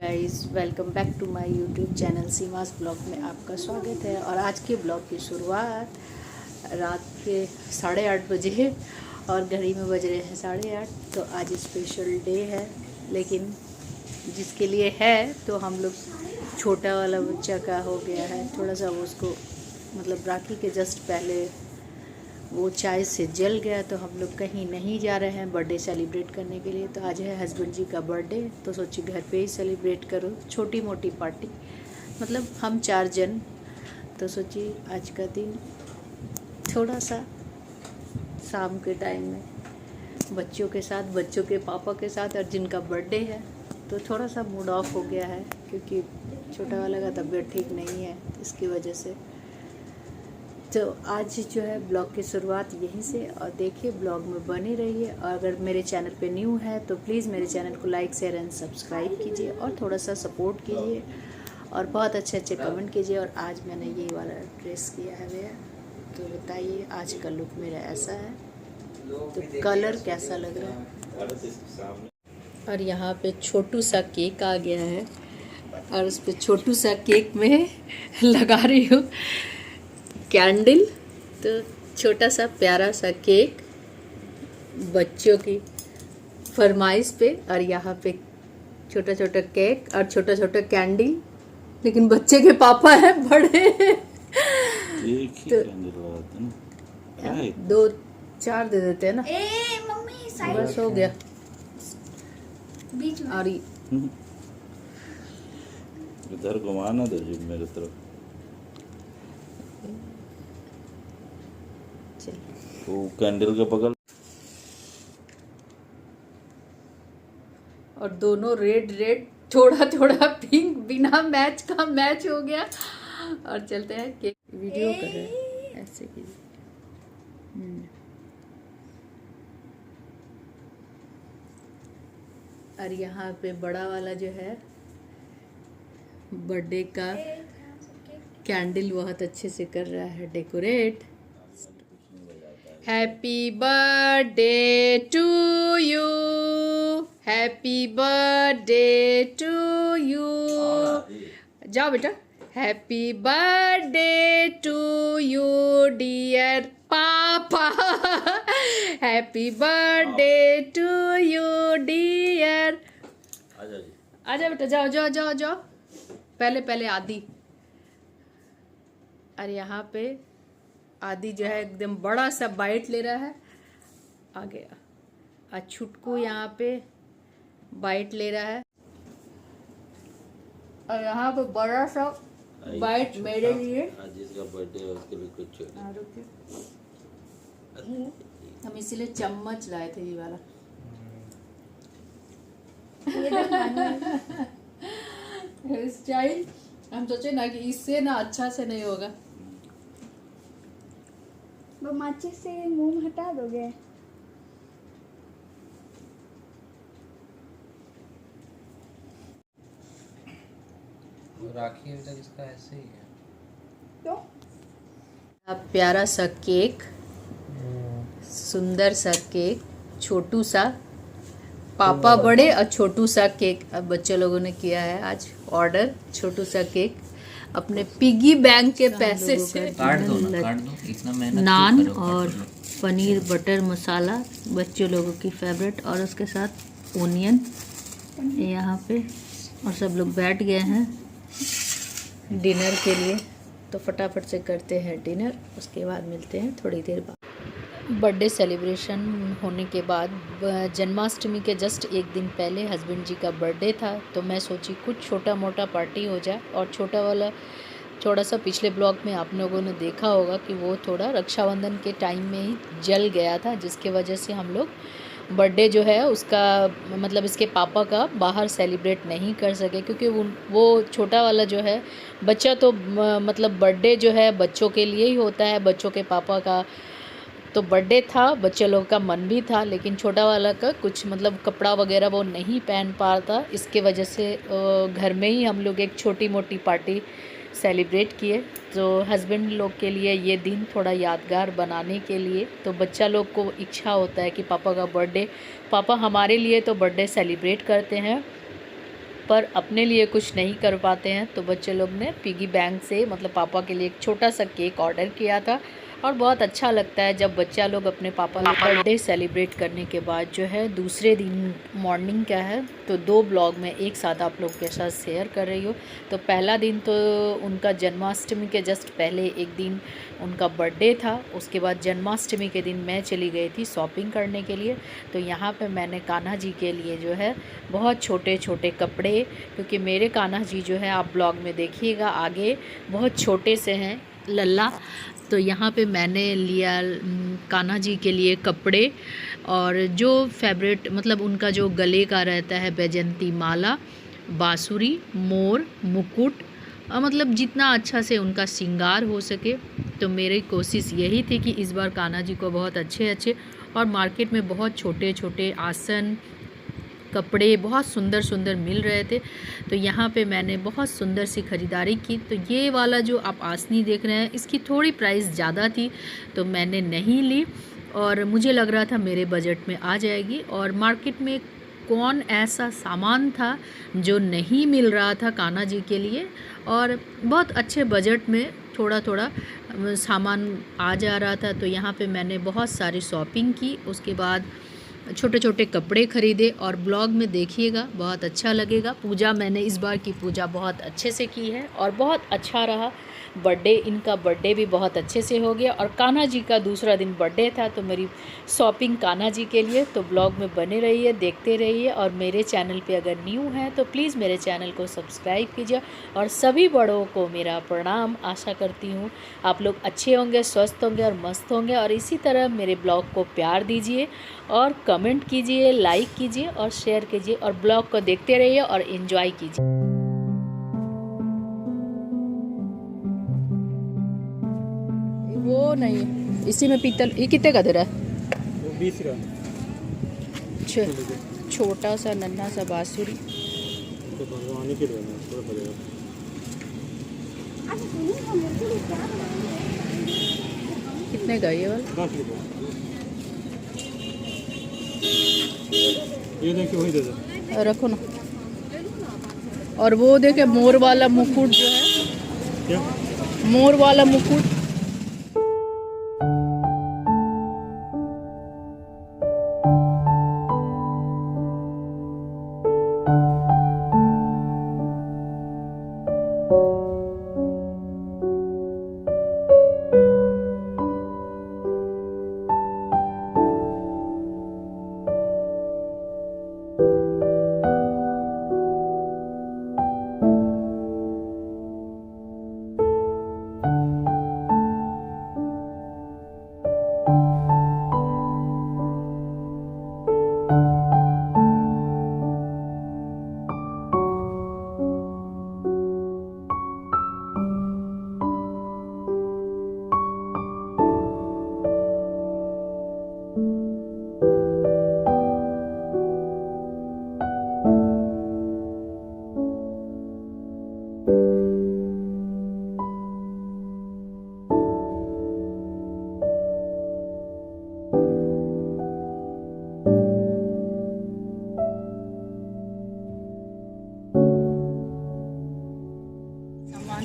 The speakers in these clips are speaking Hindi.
Guys, welcome back to my YouTube channel Seema's blog में आपका स्वागत है। और आज के ब्लॉग की शुरुआत रात के 8:30 बजे है और घड़ी में बज रहे हैं 8:30। तो आज स्पेशल डे है, लेकिन जिसके लिए है तो हम लोग छोटा वाला बच्चा का हो गया है थोड़ा सा, वो उसको मतलब राखी के जस्ट पहले वो चाय से जल गया, तो हम लोग कहीं नहीं जा रहे हैं बर्थडे सेलिब्रेट करने के लिए। तो आज है हस्बैंड जी का बर्थडे, तो सोची घर पे ही सेलिब्रेट करो, छोटी मोटी पार्टी, मतलब हम 4 जन। तो सोची आज का दिन थोड़ा सा शाम के टाइम में बच्चों के साथ, बच्चों के पापा के साथ, और जिनका बर्थडे है तो थोड़ा सा मूड ऑफ हो गया है क्योंकि छोटा वाला का तबीयत ठीक नहीं है, इसकी वजह से। तो आज जो है ब्लॉग की शुरुआत यहीं से, और देखिए ब्लॉग में बने रहिए। और अगर मेरे चैनल पे न्यू है तो प्लीज़ मेरे चैनल को लाइक शेयर एंड सब्सक्राइब कीजिए और थोड़ा सा सपोर्ट कीजिए और बहुत अच्छे अच्छे कमेंट कीजिए। और आज मैंने ये वाला ड्रेस किया है भैया, तो बताइए आज का लुक मेरा ऐसा है, तो कलर कैसा लग रहा है। और यहाँ पे छोटू सा केक आ गया है और उस पर छोटू सा केक में लगा रही हूँ कैंडल। तो छोटा सा प्यारा सा केक बच्चों की फरमाइश पे, और यहाँ पे छोटा छोटा केक और छोटा छोटा कैंडल, लेकिन बच्चे के पापा है बड़े एक ही तो कैंडल लगाते हैं ना, 2-4 दे देते हैं ना, मम्मी साइड बस हो गया। बीच में और इधर घुमाना दो जी मेरे तरफ। वो कैंडल के बगल और दोनों रेड रेड, थोड़ा थोड़ा पिंक, बिना मैच का मैच हो गया। और चलते हैं केक वीडियो कर रहे हैं, ऐसे कीजिए। और यहाँ पे बड़ा वाला जो है बर्थडे का कैंडल बहुत अच्छे से कर रहा है decorate. Happy birthday to you, happy birthday to you. जाओ बेटा। Happy birthday to you dear पापा, happy birthday to you dear. आजा बेटा, जाओ जाओ जाओ जाओ। पहले पहले आदि। और यहाँ पे आदि जो है एकदम बड़ा सा बाइट ले रहा है, आ गया। और छुटकू यहाँ पे बाइट ले रहा है, और यहाँ पे बड़ा सा बाइट मेरे लिए। आज जिसका बर्थडे है उसके लिए कुछ हम इसीलिए चम्मच लाए थे ये वाला। स्टाइल हम सोचे ना कि इससे ना अच्छा से नहीं होगा। वो माचिस से मुंह हटा दोगे। राखी अभी तक इसका ऐसे ही है। तो प्यारा सा केक, सुंदर सा केक, छोटू सा, पापा बड़े और छोटू सा केक। अब बच्चे लोगों ने किया है आज ऑर्डर छोटू सा केक अपने पिगी बैंक के पैसे से। काट दो ना, काट दो, इतना मेहनत नान क्यों करो, और काट लो। पनीर बटर मसाला बच्चों लोगों की फेवरेट, और उसके साथ ओनियन यहाँ पे। और सब लोग बैठ गए हैं डिनर के लिए, तो फटाफट से करते हैं डिनर, उसके बाद मिलते हैं थोड़ी देर बाद। बर्थडे सेलिब्रेशन होने के बाद जन्माष्टमी के जस्ट एक दिन पहले हस्बैंड जी का बर्थडे था, तो मैं सोची कुछ छोटा मोटा पार्टी हो जाए। और छोटा वाला थोड़ा सा पिछले ब्लॉग में आप लोगों ने देखा होगा कि वो थोड़ा रक्षाबंधन के टाइम में ही जल गया था, जिसके वजह से हम लोग बर्थडे जो है उसका मतलब इसके पापा का बाहर सेलिब्रेट नहीं कर सके, क्योंकि वो छोटा वाला जो है बच्चा, तो मतलब बर्थडे जो है बच्चों के लिए ही होता है, बच्चों के पापा का तो बर्थडे था, बच्चे लोग का मन भी था, लेकिन छोटा वाला का कुछ मतलब कपड़ा वगैरह वो नहीं पहन पा रहा था। इसके वजह से घर में ही हम लोग एक छोटी मोटी पार्टी सेलिब्रेट किए। तो हस्बैंड लोग के लिए ये दिन थोड़ा यादगार बनाने के लिए, तो बच्चा लोग को इच्छा होता है कि पापा का बर्थडे, पापा हमारे लिए तो बर्थडे सेलिब्रेट करते हैं। पर अपने लिए कुछ नहीं कर पाते हैं, तो बच्चे लोग ने पिगी बैंक से मतलब पापा के लिए एक छोटा सा केक ऑर्डर किया था। और बहुत अच्छा लगता है जब बच्चा लोग अपने पापा लोग बर्थडे सेलिब्रेट करने के बाद जो है दूसरे दिन मॉर्निंग क्या है तो 2 ब्लॉग में एक साथ आप लोग के साथ शेयर कर रही हो। तो पहला दिन तो उनका जन्माष्टमी के जस्ट पहले एक दिन उनका बर्थडे था, उसके बाद जन्माष्टमी के दिन मैं चली गई थी शॉपिंग करने के लिए। तो यहाँ पे मैंने कान्हा जी के लिए जो है बहुत छोटे छोटे कपड़े, क्योंकि मेरे कान्हा जी जो है आप ब्लॉग में देखिएगा आगे बहुत छोटे से हैं लल्ला। तो यहाँ पे मैंने लिया कान्हा जी के लिए कपड़े, और जो फेवरेट मतलब उनका जो गले का रहता है बैजंती माला, बांसुरी, मोर, मुकुट, मतलब जितना अच्छा से उनका श्रृंगार हो सके। तो मेरी कोशिश यही थी कि इस बार कान्हा जी को बहुत अच्छे अच्छे, और मार्केट में बहुत छोटे छोटे आसन कपड़े बहुत सुंदर सुंदर मिल रहे थे। तो यहाँ पे मैंने बहुत सुंदर सी ख़रीदारी की। तो ये वाला जो आप आसनी देख रहे हैं इसकी थोड़ी प्राइस ज़्यादा थी तो मैंने नहीं ली, और मुझे लग रहा था मेरे बजट में आ जाएगी। और मार्केट में कौन ऐसा सामान था जो नहीं मिल रहा था कान्हा जी के लिए, और बहुत अच्छे बजट में थोड़ा थोड़ा सामान आ जा रहा था। तो यहाँ पे मैंने बहुत सारी शॉपिंग की, उसके बाद छोटे छोटे कपड़े ख़रीदे, और ब्लॉग में देखिएगा बहुत अच्छा लगेगा। पूजा मैंने इस बार की पूजा बहुत अच्छे से की है और बहुत अच्छा रहा। बर्थडे इनका बर्थडे भी बहुत अच्छे से हो गया, और कान्हा जी का दूसरा दिन बर्थडे था तो मेरी शॉपिंग कान्हा जी के लिए। तो ब्लॉग में बने रहिए, देखते रहिए, और मेरे चैनल पे अगर न्यू हैं तो प्लीज़ मेरे चैनल को सब्सक्राइब कीजिए। और सभी बड़ों को मेरा प्रणाम। आशा करती हूँ आप लोग अच्छे होंगे, स्वस्थ होंगे और मस्त होंगे, और इसी तरह मेरे ब्लॉग को प्यार दीजिए और कमेंट कीजिए, लाइक कीजिए और शेयर कीजिए, और ब्लॉग को देखते रहिए और एंजॉय कीजिए। वो नहीं, इसी में पीतल। ये कितने का दे रहा है? वो 20 का। छोटा सा नन्हा सा बांसुरी। तो भगवान के लिए थोड़ा पड़ेगा। कितने का ये वाला? 10 रुपये। ये देखिए वही दे दो। रखो ना। और वो देखे मोर वाला मुकुट जो है, क्या? मोर वाला मुकुट।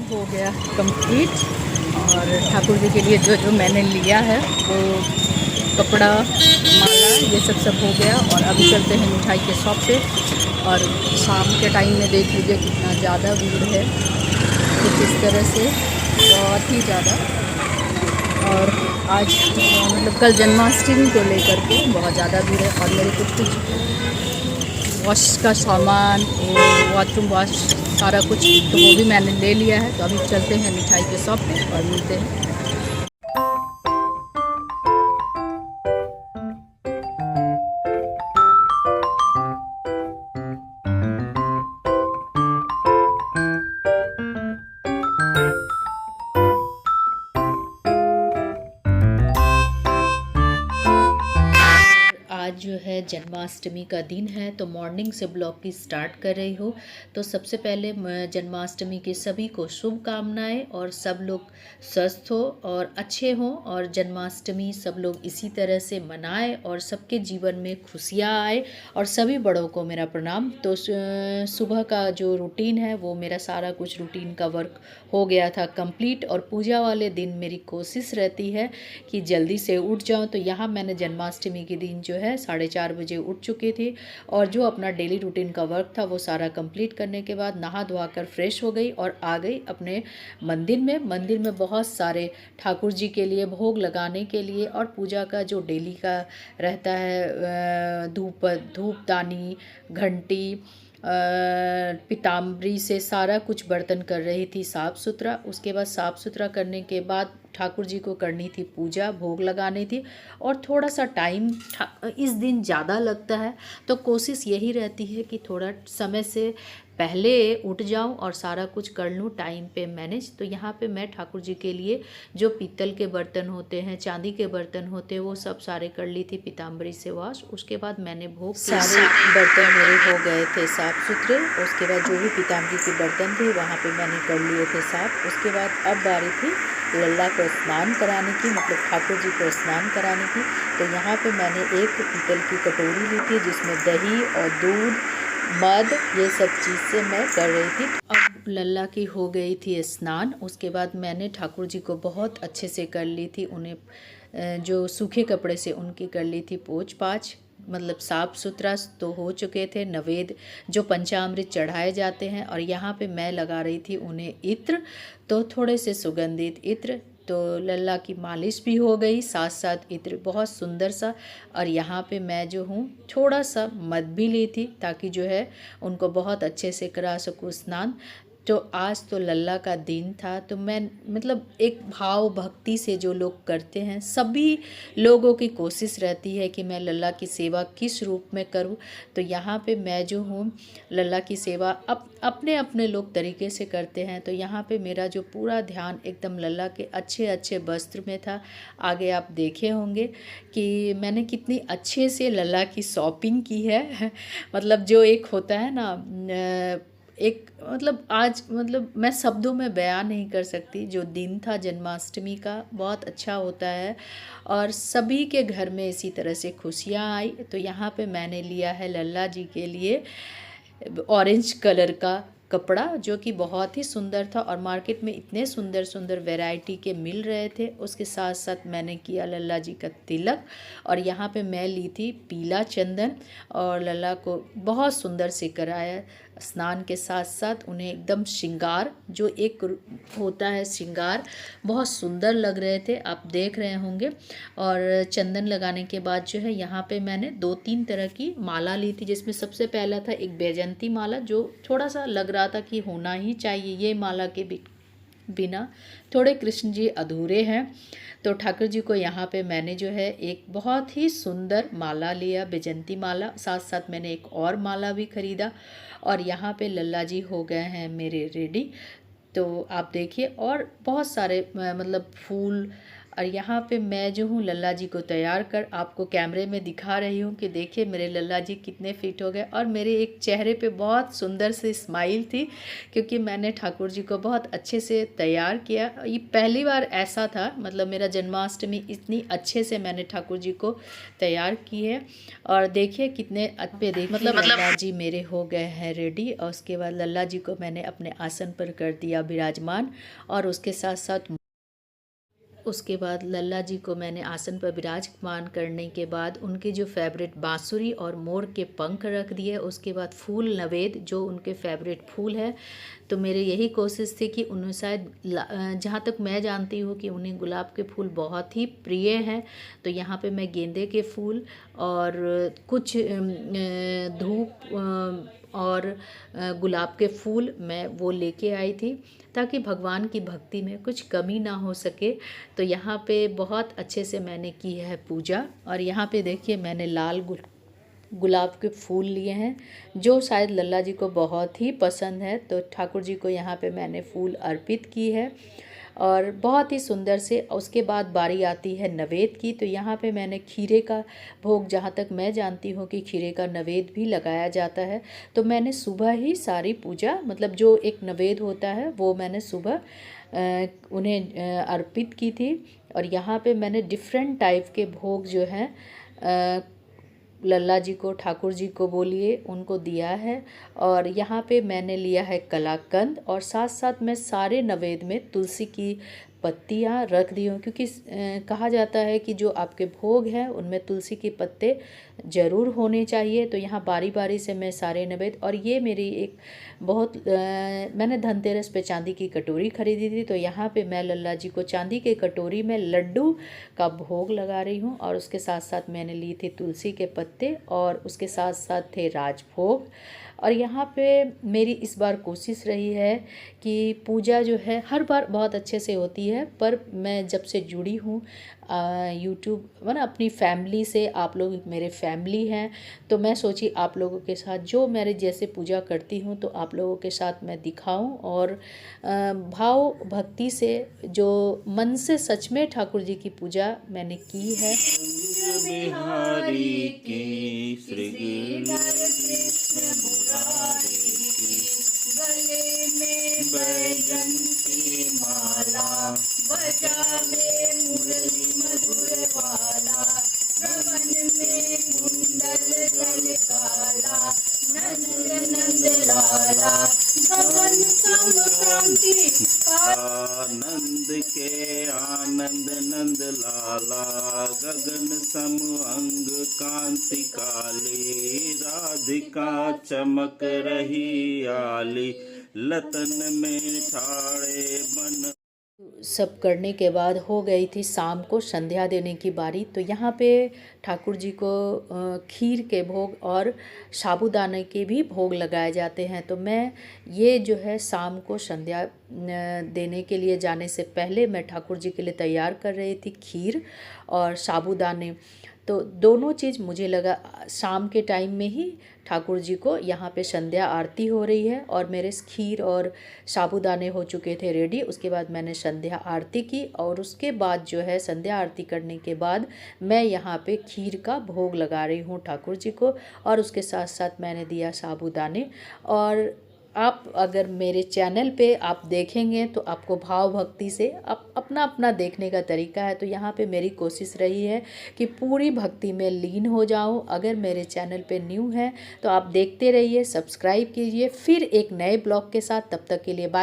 हो गया कंप्लीट, और ठाकुर जी के लिए जो जो मैंने लिया है वो कपड़ा, माला, ये सब हो गया। और अभी चलते हैं मिठाई के शॉप पे। और शाम के टाइम में देख लीजिए कितना ज़्यादा भीड़ है, कुछ इस तरह से बहुत ही ज़्यादा। और आज मतलब कल जन्माष्टमी को लेकर के बहुत ज़्यादा भीड़ है। और मेरे कुछ वॉश का सामान, बाथरूम वॉश, सारा कुछ तो वो भी मैंने ले लिया है। तो अभी चलते हैं मिठाई के शॉप पे और मिलते हैं। आज जो है जन्माष्टमी का दिन है तो मॉर्निंग से ब्लॉग की स्टार्ट कर रही हूँ। तो सबसे पहले जन्माष्टमी के सभी को शुभकामनाएं और सब लोग स्वस्थ हो और अच्छे हों और जन्माष्टमी सब लोग इसी तरह से मनाएं और सबके जीवन में खुशियाँ आए और सभी बड़ों को मेरा प्रणाम। तो सुबह का जो रूटीन है वो मेरा सारा कुछ रूटीन का वर्क हो गया था कंप्लीट और पूजा वाले दिन मेरी कोशिश रहती है कि जल्दी से उठ जाऊं। तो यहाँ मैंने जन्माष्टमी के दिन जो है 4:30 बजे उठ चुकी थी और जो अपना डेली रूटीन का वर्क था वो सारा कंप्लीट करने के बाद नहा धोआ कर फ्रेश हो गई और आ गई अपने मंदिर में बहुत सारे ठाकुर जी के लिए भोग लगाने के लिए और पूजा का जो डेली का रहता है धूपदानी घंटी पीताम्बरी से सारा कुछ बर्तन कर रही थी साफ़ सुथरा। उसके बाद साफ़ सुथरा करने के बाद ठाकुर जी को करनी थी पूजा भोग लगानी थी और थोड़ा सा टाइम इस दिन ज़्यादा लगता है तो कोशिश यही रहती है कि थोड़ा समय से पहले उठ जाऊं और सारा कुछ कर लूं टाइम पे मैनेज। तो यहाँ पे मैं ठाकुर जी के लिए जो पीतल के बर्तन होते हैं चांदी के बर्तन होते हैं वो सब सारे कर ली थी पीताम्बरी से वॉश। उसके बाद मैंने भोग सारे बर्तन मेरे हो गए थे साफ़ सुथरे। उसके बाद जो भी पीताम्बरी के बर्तन थे वहाँ पे मैंने कर लिए थे साफ़। उसके बाद अब बारी थी लल्ला को स्नान कराने की, मतलब ठाकुर जी को स्नान कराने की। तो यहाँ पे मैंने एक पीतल की कटोरी ली थी जिसमें दही और दूध मध ये सब चीज़ से मैं कर रही थी। अब लल्ला की हो गई थी स्नान। उसके बाद मैंने ठाकुर जी को बहुत अच्छे से कर ली थी, उन्हें जो सूखे कपड़े से उनकी कर ली थी पोंछ पाछ, मतलब साफ़ सुथरा तो हो चुके थे। नवेद जो पंचामृत चढ़ाए जाते हैं और यहाँ पे मैं लगा रही थी उन्हें इत्र, तो थोड़े से सुगंधित इत्र। तो लल्ला की मालिश भी हो गई साथ साथ इत्र बहुत सुंदर सा। और यहाँ पे मैं जो हूँ थोड़ा सा मध भी ली थी ताकि जो है उनको बहुत अच्छे से करा सकूँ स्नान। तो आज तो लल्ला का दिन था तो मैं मतलब एक भाव भक्ति से जो लोग करते हैं सभी लोगों की कोशिश रहती है कि मैं लल्ला की सेवा किस रूप में करूं। तो यहाँ पे मैं जो हूँ लल्ला की सेवा अपने अपने लोग तरीके से करते हैं। तो यहाँ पे मेरा जो पूरा ध्यान एकदम लल्ला के अच्छे अच्छे वस्त्र में था। आगे आप देखे होंगे कि मैंने कितनी अच्छे से लल्ला की शॉपिंग की है मतलब जो एक होता है ना एक मतलब आज मतलब मैं शब्दों में बयान नहीं कर सकती। जो दिन था जन्माष्टमी का बहुत अच्छा होता है और सभी के घर में इसी तरह से खुशियाँ आई। तो यहाँ पे मैंने लिया है लल्ला जी के लिए ऑरेंज कलर का कपड़ा जो कि बहुत ही सुंदर था और मार्केट में इतने सुंदर सुंदर वैरायटी के मिल रहे थे। उसके साथ साथ मैंने किया लल्ला जी का तिलक और यहाँ पे मैं ली थी पीला चंदन और लल्ला को बहुत सुंदर से कराया स्नान के साथ साथ उन्हें एकदम श्रृंगार जो एक होता है श्रृंगार बहुत सुंदर लग रहे थे, आप देख रहे होंगे। और चंदन लगाने के बाद जो है यहाँ पे मैंने 2-3 तरह की माला ली थी जिसमें सबसे पहला था एक बैजंती माला जो थोड़ा सा लग रहा था कि होना ही चाहिए, ये माला के बिना थोड़े कृष्ण जी अधूरे हैं। तो ठाकुर जी को यहाँ पे मैंने जो है एक बहुत ही सुंदर माला लिया बैजंती माला, साथ साथ मैंने एक और माला भी ख़रीदा और यहाँ पे लल्ला जी हो गए हैं मेरे रेडी। तो आप देखिए और बहुत सारे मतलब फूल और यहाँ पे मैं जो हूँ लल्ला जी को तैयार कर आपको कैमरे में दिखा रही हूँ कि देखिए मेरे लल्ला जी कितने फिट हो गए। और मेरे एक चेहरे पे बहुत सुंदर सी स्माइल थी क्योंकि मैंने ठाकुर जी को बहुत अच्छे से तैयार किया। ये पहली बार ऐसा था, मतलब मेरा जन्माष्टमी इतनी अच्छे से मैंने ठाकुर जी को तैयार की है। और देखिए कितने अच्छे मतलब लल्ला जी मेरे हो गए हैं रेडी। और उसके बाद लल्ला जी को मैंने अपने आसन पर कर दिया विराजमान और उसके साथ साथ उसके बाद लल्ला जी को मैंने आसन पर विराजमान करने के बाद उनके जो फेवरेट बांसुरी और मोर के पंख रख दिए। उसके बाद फूल नवेद जो उनके फेवरेट फूल है। तो मेरे यही कोशिश थी कि उन्हें शायद जहाँ तक मैं जानती हूँ कि उन्हें गुलाब के फूल बहुत ही प्रिय हैं। तो यहाँ पे मैं गेंदे के फूल और कुछ धूप और गुलाब के फूल मैं वो लेके आई थी ताकि भगवान की भक्ति में कुछ कमी ना हो सके। तो यहाँ पे बहुत अच्छे से मैंने की है पूजा। और यहाँ पे देखिए मैंने लाल गुलाब के फूल लिए हैं जो शायद लल्ला जी को बहुत ही पसंद है। तो ठाकुर जी को यहाँ पे मैंने फूल अर्पित की है। और बहुत ही सुंदर से। उसके बाद बारी आती है नवेद की। तो यहाँ पे मैंने खीरे का भोग, जहाँ तक मैं जानती हूँ कि खीरे का नवेद भी लगाया जाता है, तो मैंने सुबह ही सारी पूजा, मतलब जो एक नवेद होता है वो मैंने सुबह उन्हें अर्पित की थी। और यहाँ पे मैंने डिफरेंट टाइप के भोग जो हैं लल्ला जी को, ठाकुर जी को बोलिए, उनको दिया है। और यहाँ पे मैंने लिया है कलाकंद, और साथ साथ मैं सारे नवेद में तुलसी की पत्तियाँ रख दी हूँ, क्योंकि कहा जाता है कि जो आपके भोग हैं उनमें तुलसी के पत्ते ज़रूर होने चाहिए। तो यहाँ बारी बारी से मैं सारे नवेद, और ये मेरी एक बहुत मैंने धनतेरस पे चांदी की कटोरी खरीदी थी, तो यहाँ पे मैं लल्ला जी को चांदी के कटोरी में लड्डू का भोग लगा रही हूँ। और उसके साथ साथ मैंने ली थी तुलसी के पत्ते, और उसके साथ साथ थे राजभोग। और यहाँ पे मेरी इस बार कोशिश रही है कि पूजा जो है हर बार बहुत अच्छे से होती है, पर मैं जब से जुड़ी हूँ यूट्यूब मतलब अपनी फैमिली से, आप लोग मेरे फैमिली हैं, तो मैं सोची आप लोगों के साथ जो मेरे जैसे पूजा करती हूँ तो आप लोगों के साथ मैं दिखाऊं। और भाव भक्ति से, जो मन से सच में ठाकुर जी की पूजा मैंने की है। बिहारी की श्री कृष्ण मुरारी की, गले में बैजन की माला, बजावे मुरली मधुर वाला, श्रवण में कुंडल गल काला, नंद नंद लाला, गगन संक्रांति आनंद के आनंद नंद लाला, गगन सम अंग कांति काली, राधिका चमक रही आली, लतन में ठाड़े मन। सब करने के बाद हो गई थी शाम को संध्या देने की बारी। तो यहाँ पे ठाकुर जी को खीर के भोग और साबूदाने के भी भोग लगाए जाते हैं। तो मैं ये जो है शाम को संध्या देने के लिए जाने से पहले मैं ठाकुर जी के लिए तैयार कर रही थी खीर और साबूदाने। तो दोनों चीज़ मुझे लगा शाम के टाइम में ही ठाकुर जी को यहाँ पे संध्या आरती हो रही है, और मेरे खीर और साबूदाने हो चुके थे रेडी। उसके बाद मैंने संध्या आरती की, और उसके बाद जो है संध्या आरती करने के बाद मैं यहाँ पे खीर का भोग लगा रही हूँ ठाकुर जी को, और उसके साथ साथ मैंने दिया साबूदाने। और आप अगर मेरे चैनल पे आप देखेंगे तो आपको भाव भक्ति से अपना अपना देखने का तरीका है। तो यहाँ पे मेरी कोशिश रही है कि पूरी भक्ति में लीन हो जाऊँ। अगर मेरे चैनल पे न्यू है तो आप देखते रहिए, सब्सक्राइब कीजिए। फिर एक नए ब्लॉग के साथ, तब तक के लिए बाय।